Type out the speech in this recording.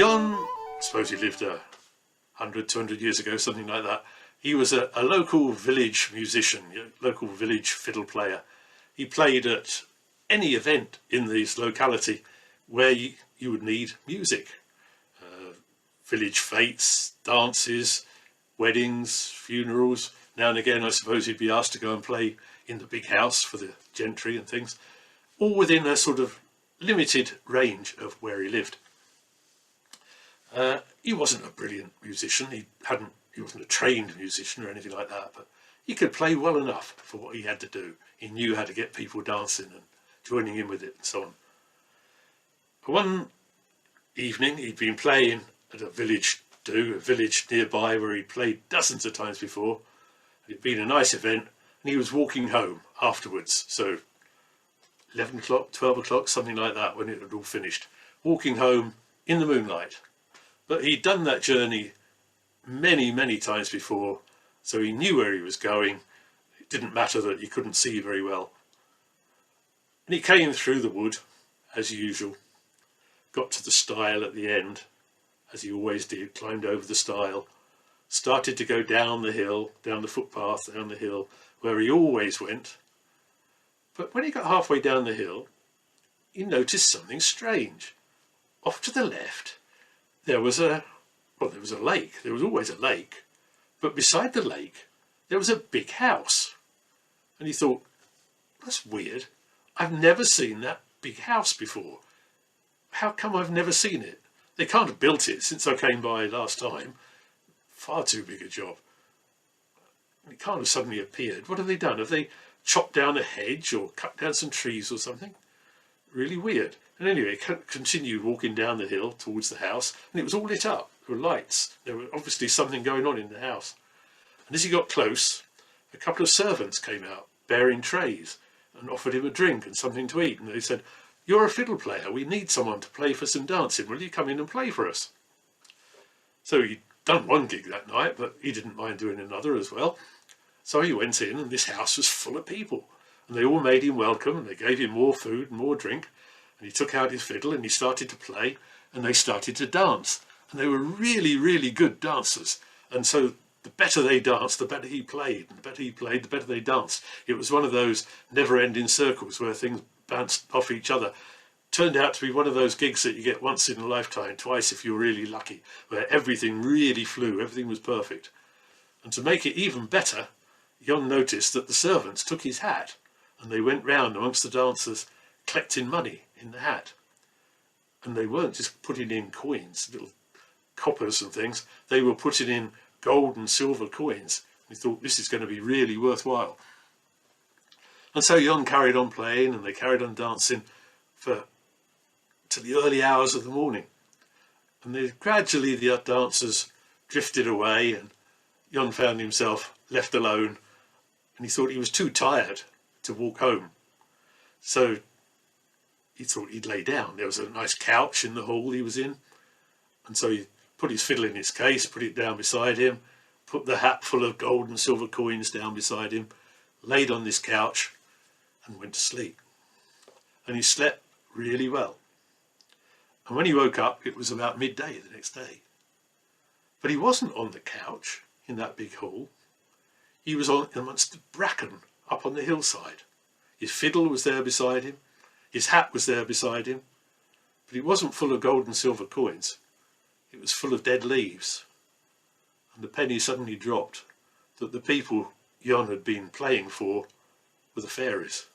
Ion, I suppose he lived 100, 200 years ago, something like that. He was a local village musician, a local village fiddle player. He played at any event in this locality where you would need music. Village fetes, dances, weddings, funerals. Now and again I suppose he'd be asked to go and play in the big house for the gentry and things, all within a sort of limited range of where he lived. He wasn't a brilliant musician, he wasn't a trained musician or anything like that, but he could play well enough for what he had to do. He knew how to get people dancing and joining in with it and so on. One evening he'd been playing at a village nearby where he'd played dozens of times before. It'd been a nice event, and he was walking home afterwards, so 11 o'clock, 12 o'clock, something like that, when it had all finished, walking home in the moonlight. But he'd done that journey many times before, so he knew where he was going. It didn't matter that he couldn't see very well. And he came through the wood, as usual, got to the stile at the end, as he always did, climbed over the stile, started to go down the hill, down the footpath, down the hill, where he always went. But when he got halfway down the hill, he noticed something strange. Off to the left, there was a lake. There was always a lake. But beside the lake, there was a big house. And he thought, that's weird. I've never seen that big house before. How come I've never seen it? They can't have built it since I came by last time. Far too big a job. It can't have suddenly appeared. What have they done? Have they chopped down a hedge or cut down some trees or something? Really weird. And anyway, he continued walking down the hill towards the house, and it was all lit up. There were lights. There was obviously something going on in the house. And as he got close, a couple of servants came out bearing trays and offered him a drink and something to eat. And they said, "You're a fiddle player. We need someone to play for some dancing. Will you come in and play for us?" So he'd done one gig that night, but he didn't mind doing another as well. So he went in, and this house was full of people. And they all made him welcome, and they gave him more food and more drink. And he took out his fiddle and he started to play, and they started to dance. And they were really good dancers. And so the better they danced, the better he played. And the better he played, the better they danced. It was one of those never-ending circles where things bounced off each other. Turned out to be one of those gigs that you get once in a lifetime, twice if you're really lucky, where everything really flew, everything was perfect. And to make it even better, Ion noticed that the servants took his hat, and they went round amongst the dancers collecting money in the hat. And they weren't just putting in coins, little coppers and things, they were putting in gold and silver coins. He thought, this is going to be really worthwhile. And so Ion carried on playing, and they carried on dancing to the early hours of the morning. And gradually the dancers drifted away, and Ion found himself left alone, and he thought he was too tired to walk home. So he thought he'd lay down. There was a nice couch in the hall he was in, and so he put his fiddle in his case, put it down beside him, put the hat full of gold and silver coins down beside him, laid on this couch and went to sleep. And he slept really well. And when he woke up, it was about midday the next day. But he wasn't on the couch in that big hall. He was amongst the bracken up on the hillside. His fiddle was there beside him. His hat was there beside him. But it wasn't full of gold and silver coins. It was full of dead leaves. And the penny suddenly dropped that the people Ion had been playing for were the fairies.